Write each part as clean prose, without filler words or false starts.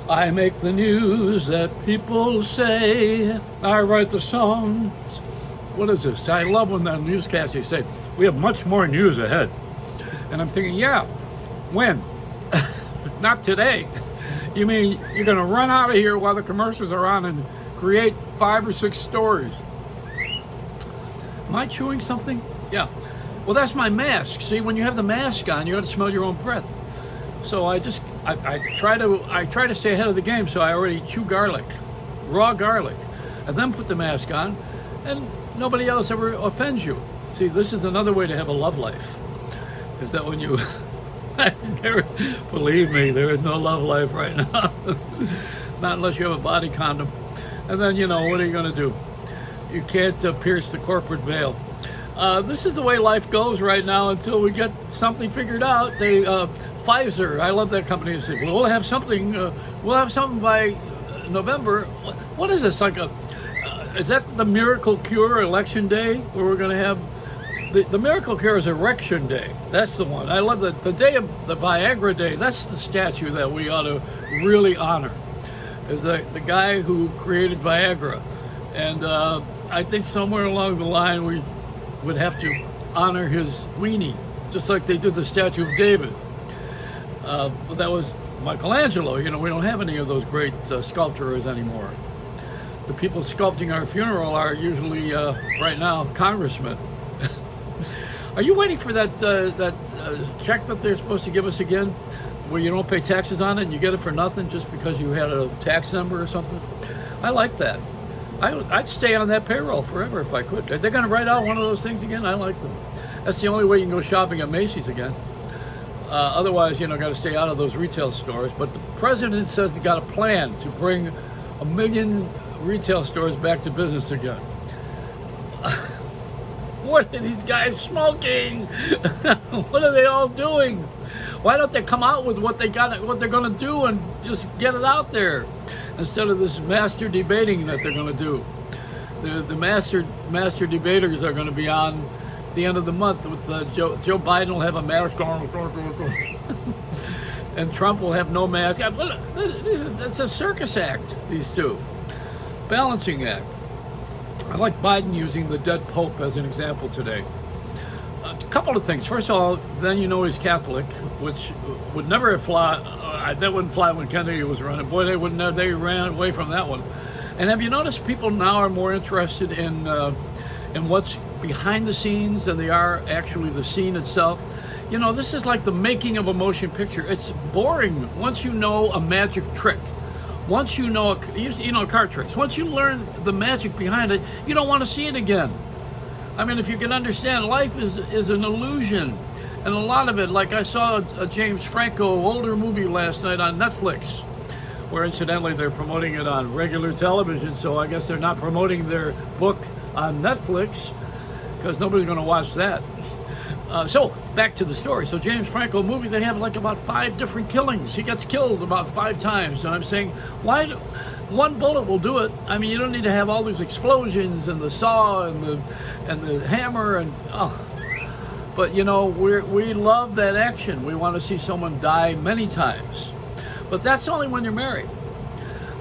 I make the news that people say. I write the songs. What is this? I love when the newscast they say, we have much more news ahead. And I'm thinking, yeah, when? Not today. You mean you're going to run out of here while the commercials are on and create 5 or 6 stories? Am I chewing something? Yeah. Well, that's my mask. See, when you have the mask on, you got to smell your own breath. So I try to stay ahead of the game. So I already chew garlic, raw garlic, and then put the mask on, and nobody else ever offends you. See, this is another way to have a love life. Is that when you, believe me, there is no love life right now. Not unless you have a body condom. And then, what are you going to do? You can't pierce the corporate veil. This is the way life goes right now until we get something figured out. Pfizer, I love that company. They say, well, we'll have something by November. What is this? Is that the miracle cure election day where we're going to have the miracle cure is erection day? That's the one. I love the day of the Viagra day. That's the statue that we ought to really honor. Is the guy who created Viagra, and I think somewhere along the line we would have to honor his weenie, just like they did the statue of David. But that was Michelangelo. We don't have any of those great sculptors anymore. The people sculpting our funeral are usually, right now, congressmen. Are you waiting for that check that they're supposed to give us again, where you don't pay taxes on it and you get it for nothing just because you had a tax number or something? I like that. I'd stay on that payroll forever if I could. They're going to write out one of those things again. I like them. That's the only way you can go shopping at Macy's again. Otherwise, got to stay out of those retail stores. But the president says he got a plan to bring 1 million retail stores back to business again. What are these guys smoking? What are they all doing? Why don't they come out with what they're going to do and just get it out there instead of this master debating that they're going to do? The master debaters are going to be on the end of the month with Joe Biden will have a mask on, and Trump will have no mask. It's a circus act. These two, balancing act. I like Biden using the dead Pope as an example today. A couple of things. First of all, then he's Catholic, which would never have fly. That wouldn't fly when Kennedy was running. Boy, they wouldn't have. They ran away from that one. And have you noticed people now are more interested in what's behind the scenes than they are actually the scene itself? This is like the making of a motion picture. It's boring once you know a magic trick. Once you know card tricks. Once you learn the magic behind it, you don't want to see it again. I mean, if you can understand, life is an illusion. And a lot of it, like I saw a James Franco older movie last night on Netflix, where incidentally they're promoting it on regular television, so I guess they're not promoting their book on Netflix, because nobody's going to watch that. So, back to the story. So James Franco movie, they have like about 5 different killings. He gets killed about 5 times. And I'm saying, one bullet will do it. I mean, you don't need to have all these explosions and the saw and the hammer But we love that action. We want to see someone die many times. But that's only when you're married.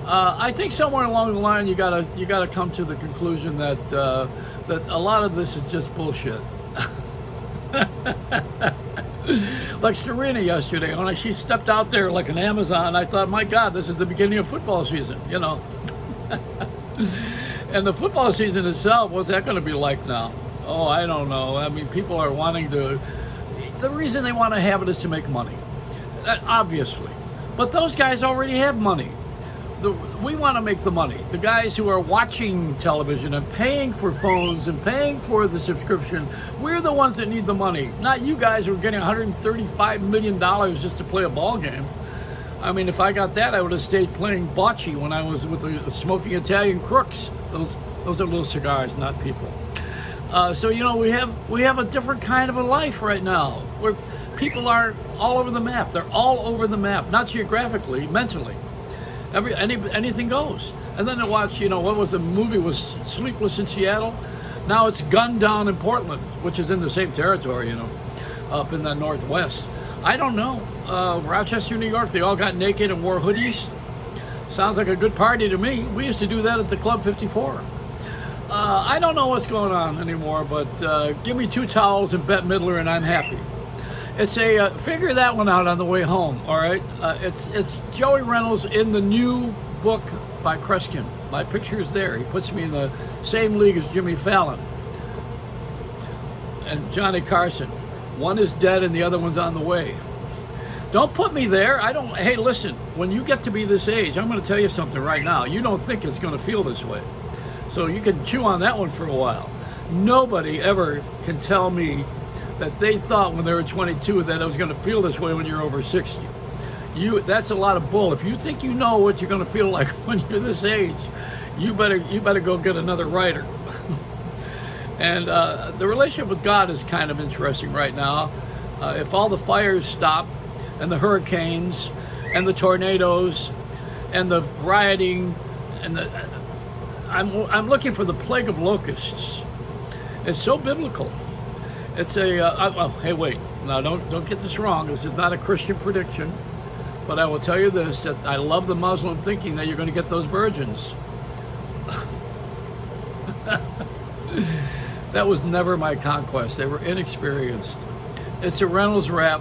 I think somewhere along the line you gotta come to the conclusion that a lot of this is just bullshit. Like Serena yesterday, when she stepped out there like an Amazon, I thought, my God, this is the beginning of football season, And the football season itself, what's that going to be like now? Oh, I don't know. I mean, people are wanting to. The reason they want to have it is to make money, obviously. But those guys already have money. We want to make the money. The guys who are watching television and paying for phones and paying for the subscription, we're the ones that need the money. Not you guys who are getting $135 million just to play a ball game. I mean, if I got that, I would have stayed playing bocce when I was with the smoking Italian crooks. Those are little cigars, not people. So we have a different kind of a life right now, where people are all over the map. They're all over the map, not geographically, mentally. Anything goes. And then to watch, what was the movie was Sleepless in Seattle. Now it's Gunned Down in Portland, which is in the same territory, up in the Northwest. I don't know. Rochester, New York, they all got naked and wore hoodies. Sounds like a good party to me. We used to do that at the Club 54. I don't know what's going on anymore, but give me 2 towels and Bette Midler and I'm happy. It's a figure that one out on the way home. All right, it's Joey Reynolds in the new book by Kreskin. My picture is there. He puts me in the same league as Jimmy Fallon and Johnny Carson. One is dead and the other one's on the way. Don't put me there. I don't. Hey, listen. When you get to be this age, I'm going to tell you something right now. You don't think it's going to feel this way, so you can chew on that one for a while. Nobody ever can tell me that they thought when they were 22 that it was going to feel this way when you're over 60. That's a lot of bull. If you think you know what you're going to feel like when you're this age, you better go get another writer. And the relationship with God is kind of interesting right now. If all the fires stop, and the hurricanes, and the tornadoes, and the rioting, and I'm looking for the plague of locusts. It's so biblical. It's hey, wait. Now, don't get this wrong. This is not a Christian prediction, but I will tell you this: that I love the Muslim thinking that you're going to get those virgins. That was never my conquest. They were inexperienced. It's a Reynolds rap.